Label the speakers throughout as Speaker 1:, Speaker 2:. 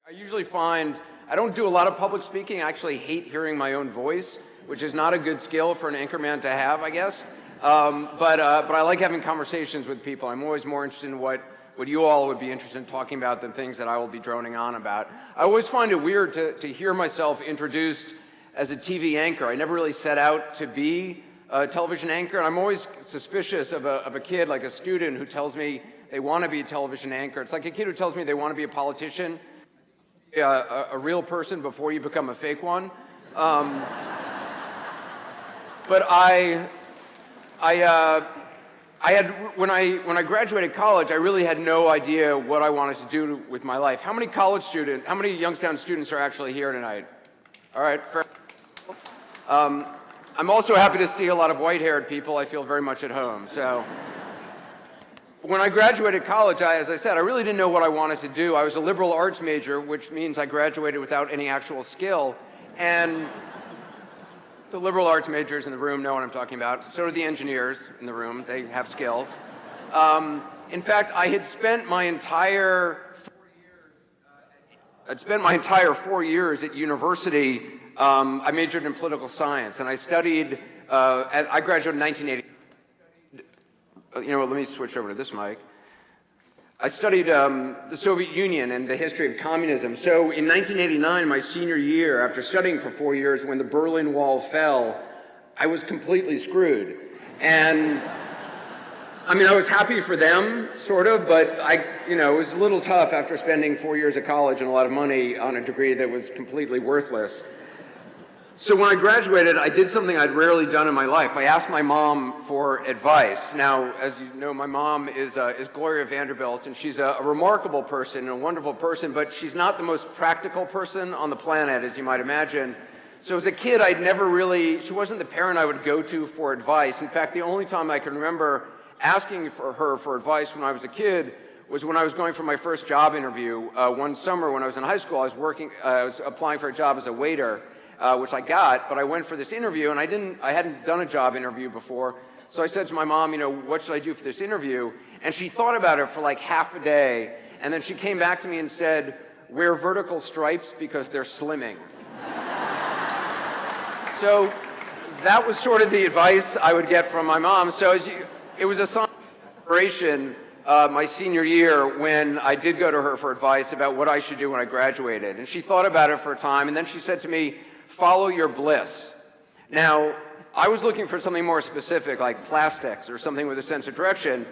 Speaker 1: I usually find I don't do a lot of public speaking. I actually hate hearing my own voice, which is not a good skill for an anchorman to have, I guess. But I like having conversations with people. I'm always more interested in what you all would be interested in talking about than things that I will be droning on about. I always find it weird to hear myself introduced as a TV anchor. I never really set out to be a television anchor, and I'm always suspicious of a kid, like a student, who tells me they want to be a television anchor. It's like a kid who tells me they want to be a politician. A real person before you become a fake one. But when I graduated college, I really had no idea what I wanted to do with my life. How many Youngstown students are actually here tonight? All right, fair. I'm also happy to see a lot of white-haired people. I feel very much at home. So when I graduated college, as I said, I really didn't know what I wanted to do. I was a liberal arts major, which means I graduated without any actual skill. And the liberal arts majors in the room know what I'm talking about. So do the engineers in the room. They have skills. In fact, I had spent my entire 4 years at university. I majored in political science, and I studied. I graduated in 1980. You know what, let me switch over to this mic. I studied the Soviet Union and the history of communism. So in 1989, my senior year, after studying for 4 years, when the Berlin Wall fell, I was completely screwed. And I mean, I was happy for them, sort of, but it was a little tough after spending 4 years of college and a lot of money on a degree that was completely worthless. So when I graduated, I did something I'd rarely done in my life. I asked my mom for advice. Now, as you know, my mom is Gloria Vanderbilt, and she's a remarkable person and a wonderful person, but she's not the most practical person on the planet, as you might imagine. So as a kid, she wasn't the parent I would go to for advice. In fact, the only time I can remember asking her for advice when I was a kid was when I was going for my first job interview. One summer when I was in high school, I was applying for a job as a waiter. Which I got, but I went for this interview, and I hadn't done a job interview before. So I said to my mom, what should I do for this interview? And she thought about it for like half a day, and then she came back to me and said, wear vertical stripes because they're slimming. So that was sort of the advice I would get from my mom. So it was a sign of inspiration my senior year when I did go to her for advice about what I should do when I graduated. And she thought about it for a time, and then she said to me, follow your bliss. Now, I was looking for something more specific, like plastics or something with a sense of direction.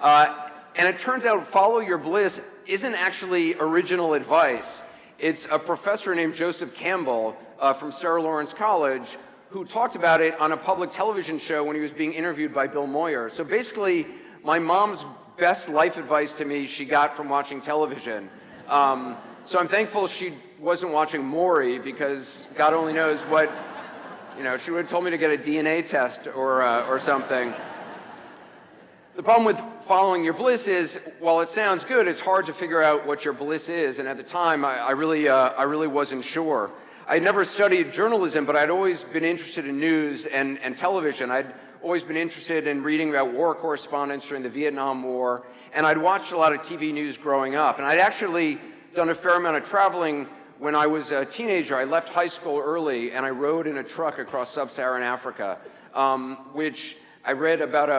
Speaker 1: And it turns out follow your bliss isn't actually original advice. It's a professor named Joseph Campbell from Sarah Lawrence College who talked about it on a public television show when he was being interviewed by Bill Moyer. So basically, my mom's best life advice to me she got from watching television. So I'm thankful she wasn't watching Maury, because God only knows what, she would have told me to get a DNA test or something. The problem with following your bliss is, while it sounds good, it's hard to figure out what your bliss is. And at the time, I really wasn't sure. I'd never studied journalism, but I'd always been interested in news and television. I'd always been interested in reading about war correspondence during the Vietnam War, and I'd watched a lot of TV news growing up. And I'd actually done a fair amount of traveling when I was a teenager. I left high school early, and I rode in a truck across sub-Saharan Africa, which I read about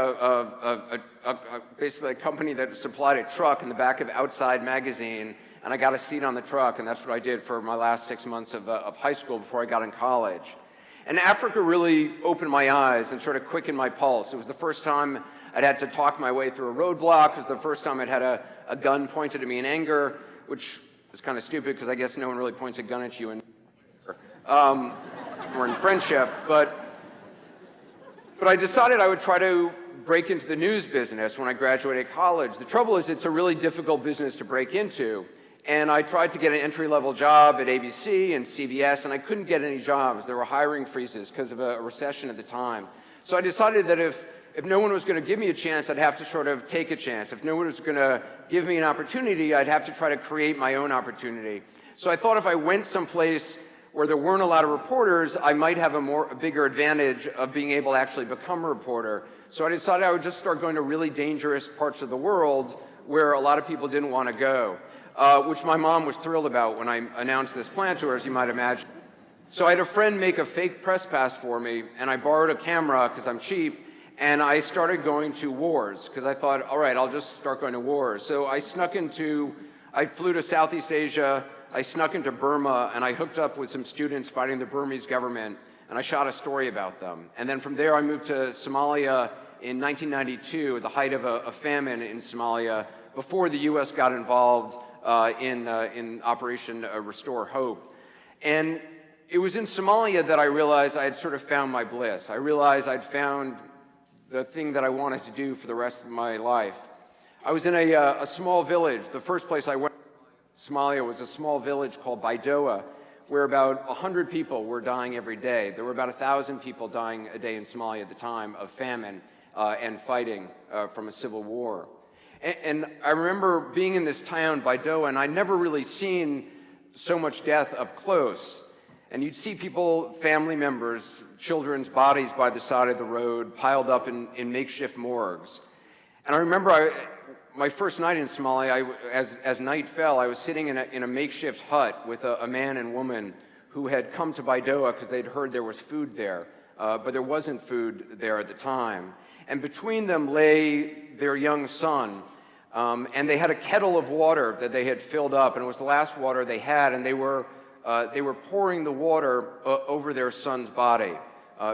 Speaker 1: basically a company that supplied a truck in the back of Outside magazine, and I got a seat on the truck, and that's what I did for my last 6 months of high school before I got in college. And Africa really opened my eyes and sort of quickened my pulse. It was the first time I'd had to talk my way through a roadblock. It was the first time I'd had a gun pointed at me in anger, which is kind of stupid because I guess no one really points a gun at you or in friendship. But I decided I would try to break into the news business when I graduated college. The trouble is it's a really difficult business to break into. And I tried to get an entry-level job at ABC and CBS, and I couldn't get any jobs. There were hiring freezes because of a recession at the time. So I decided that if no one was going to give me a chance, I'd have to sort of take a chance. If no one was going to give me an opportunity, I'd have to try to create my own opportunity. So I thought if I went someplace where there weren't a lot of reporters, I might have a bigger advantage of being able to actually become a reporter. So I decided I would just start going to really dangerous parts of the world where a lot of people didn't want to go. which my mom was thrilled about when I announced this plan to her, as you might imagine. So I had a friend make a fake press pass for me, and I borrowed a camera because I'm cheap, and I started going to wars because I thought, all right, I'll just start going to wars. So I flew to Southeast Asia, I snuck into Burma, and I hooked up with some students fighting the Burmese government, and I shot a story about them. And then from there I moved to Somalia in 1992, at the height of a famine in Somalia, before the US got involved in Operation Restore Hope. And it was in Somalia that I realized I had sort of found my bliss. I realized I'd found the thing that I wanted to do for the rest of my life. I was in a small village. The first place I went to Somalia was a small village called Baidoa, where about 100 people were dying every day. There were about 1,000 people dying a day in Somalia at the time of famine and fighting from a civil war. And I remember being in this town, Baidoa, and I'd never really seen so much death up close. And you'd see people, family members, children's bodies by the side of the road, piled up in makeshift morgues. And I remember my first night in Somalia, as night fell, I was sitting in a makeshift hut with a man and woman who had come to Baidoa because they'd heard there was food there, but there wasn't food there at the time. And between them lay their young son, and they had a kettle of water that they had filled up, and it was the last water they had, and they were pouring the water over their son's body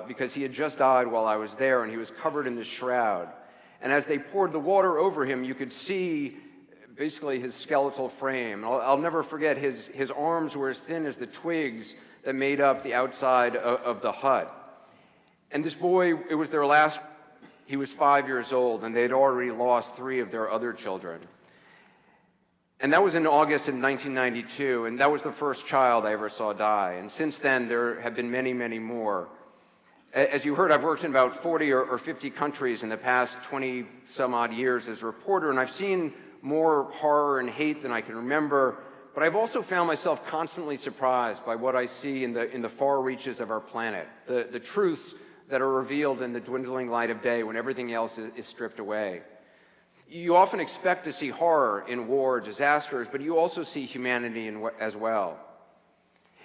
Speaker 1: because he had just died while I was there, and he was covered in this shroud. And as they poured the water over him, you could see basically his skeletal frame. I'll never forget his arms were as thin as the twigs that made up the outside of the hut. And this boy, it was their last. He was 5 years old, and they had already lost 3 of their other children. And that was in August of 1992, and that was the first child I ever saw die. And since then, there have been many, many more. As you heard, I've worked in about 40 or 50 countries in the past 20-some-odd years as a reporter, and I've seen more horror and hate than I can remember, but I've also found myself constantly surprised by what I see in the far reaches of our planet, the truths that are revealed in the dwindling light of day when everything else is stripped away. You often expect to see horror in war, disasters, but you also see humanity as well.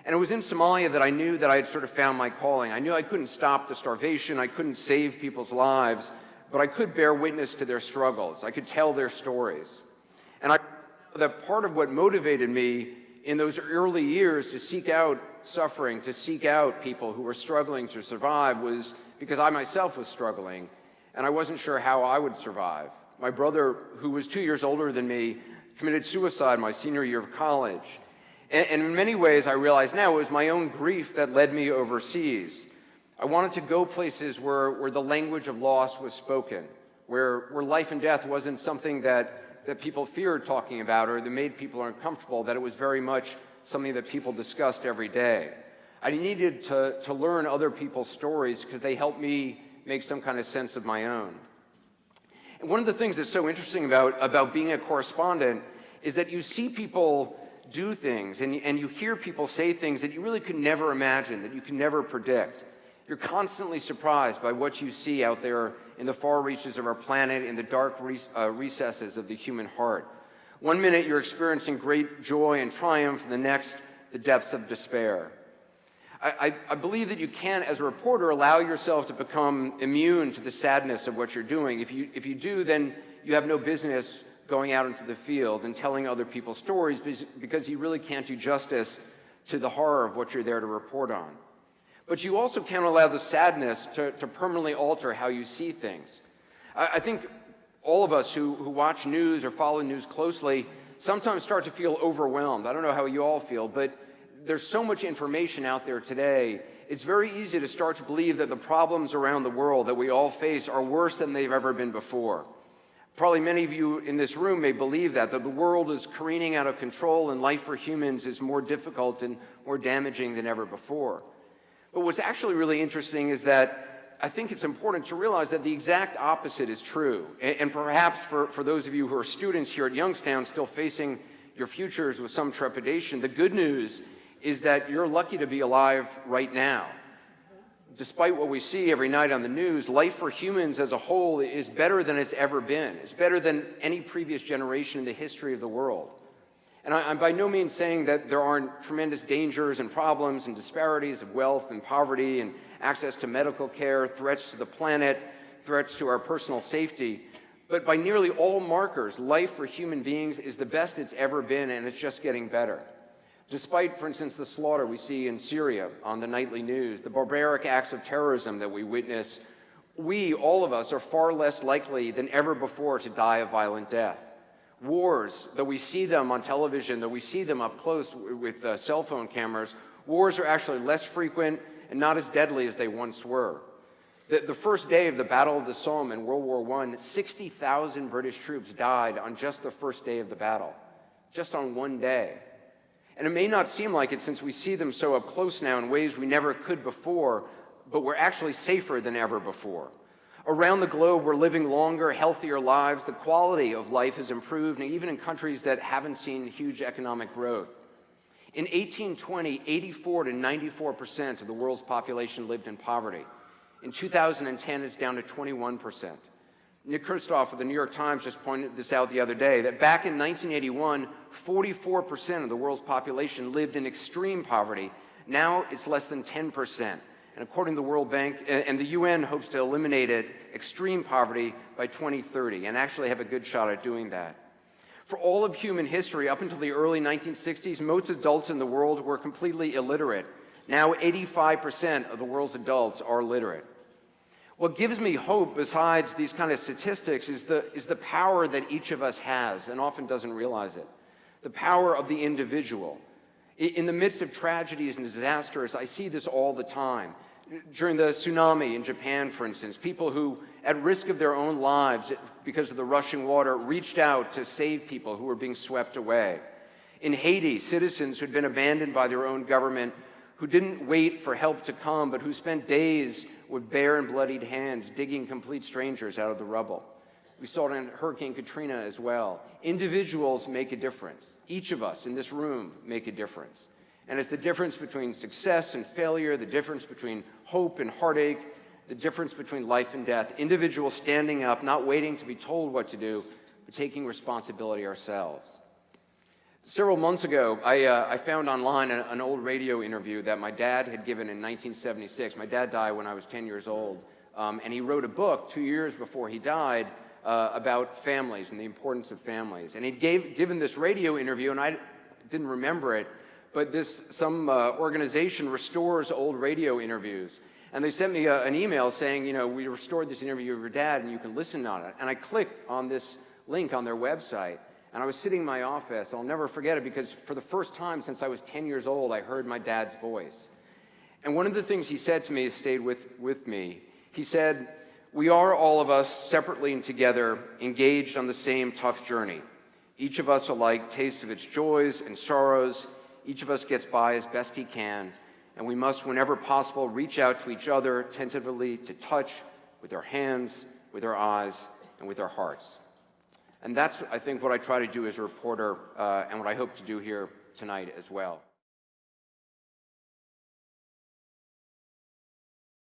Speaker 1: And it was in Somalia that I knew that I had sort of found my calling. I knew I couldn't stop the starvation, I couldn't save people's lives, but I could bear witness to their struggles. I could tell their stories. And I know that part of what motivated me in those early years to seek out suffering, to seek out people who were struggling to survive was because I myself was struggling, and I wasn't sure how I would survive. My brother, who was 2 years older than me, committed suicide my senior year of college. And in many ways, I realize now, it was my own grief that led me overseas. I wanted to go places where the language of loss was spoken, where life and death wasn't something that people feared talking about or that made people uncomfortable, that it was very much something that people discussed every day. I needed to learn other people's stories because they helped me make some kind of sense of my own. And one of the things that's so interesting about being a correspondent is that you see people do things and you hear people say things that you really could never imagine, that you can never predict. You're constantly surprised by what you see out there in the far reaches of our planet, in the dark recesses of the human heart. One minute you're experiencing great joy and triumph, and the next, the depths of despair. I believe that you can't, as a reporter, allow yourself to become immune to the sadness of what you're doing. If you do, then you have no business going out into the field and telling other people's stories because you really can't do justice to the horror of what you're there to report on. But you also can't allow the sadness to permanently alter how you see things. I think all of us who watch news or follow news closely sometimes start to feel overwhelmed. I don't know how you all feel, but there's so much information out there today, it's very easy to start to believe that the problems around the world that we all face are worse than they've ever been before. Probably many of you in this room may believe that the world is careening out of control and life for humans is more difficult and more damaging than ever before. But what's actually really interesting is that I think it's important to realize that the exact opposite is true. And perhaps for those of you who are students here at Youngstown still facing your futures with some trepidation, the good news is that you're lucky to be alive right now. Despite what we see every night on the news, life for humans as a whole is better than it's ever been. It's better than any previous generation in the history of the world. And I'm by no means saying that there aren't tremendous dangers and problems and disparities of wealth and poverty and access to medical care, threats to the planet, threats to our personal safety. But by nearly all markers, life for human beings is the best it's ever been, and it's just getting better. Despite, for instance, the slaughter we see in Syria on the nightly news, the barbaric acts of terrorism that we witness, we, all of us, are far less likely than ever before to die a violent death. Wars, though we see them on television, though we see them up close with cell phone cameras, wars are actually less frequent and not as deadly as they once were. The first day of the Battle of the Somme in World War I, 60,000 British troops died on just the first day of the battle, just on one day. And it may not seem like it since we see them so up close now in ways we never could before, but we're actually safer than ever before. Around the globe, we're living longer, healthier lives. The quality of life has improved, and even in countries that haven't seen huge economic growth. In 1820, 84 to 94% of the world's population lived in poverty. In 2010, it's down to 21%. Nick Kristof of the New York Times just pointed this out the other day, that back in 1981, 44% of the world's population lived in extreme poverty. Now it's less than 10%. And according to the World Bank, and the UN hopes to eliminate extreme poverty by 2030, and actually have a good shot at doing that. For all of human history, up until the early 1960s, most adults in the world were completely illiterate. Now 85% of the world's adults are literate. What gives me hope, besides these kind of statistics, is the power that each of us has, and often doesn't realize it. The power of the individual. In the midst of tragedies and disasters, I see this all the time. During the tsunami in Japan, for instance, people who, at risk of their own lives because of the rushing water, reached out to save people who were being swept away. In Haiti, citizens who'd been abandoned by their own government, who didn't wait for help to come, but who spent days with bare and bloodied hands digging complete strangers out of the rubble. We saw it in Hurricane Katrina as well. Individuals make a difference. Each of us in this room make a difference. And it's the difference between success and failure, the difference between hope and heartache, the difference between life and death. Individuals standing up, not waiting to be told what to do, but taking responsibility ourselves. Several months ago, I found online an old radio interview that my dad had given in 1976. My dad died when I was 10 years old, and he wrote a book 2 years before he died about families and the importance of families. And he'd given this radio interview, and I didn't remember it, but some organization restores old radio interviews. And they sent me an email saying, you know, we restored this interview of your dad and you can listen on it. And I clicked on this link on their website, and I was sitting in my office. I'll never forget it because for the first time since I was 10 years old, I heard my dad's voice. And one of the things he said to me has stayed with me. He said, "We are, all of us, separately and together, engaged on the same tough journey. Each of us alike tastes of its joys and sorrows. Each of us gets by as best he can, and we must, whenever possible, reach out to each other tentatively to touch with our hands, with our eyes, and with our hearts." And that's, I think, what I try to do as a reporter and what I hope to do here tonight as well.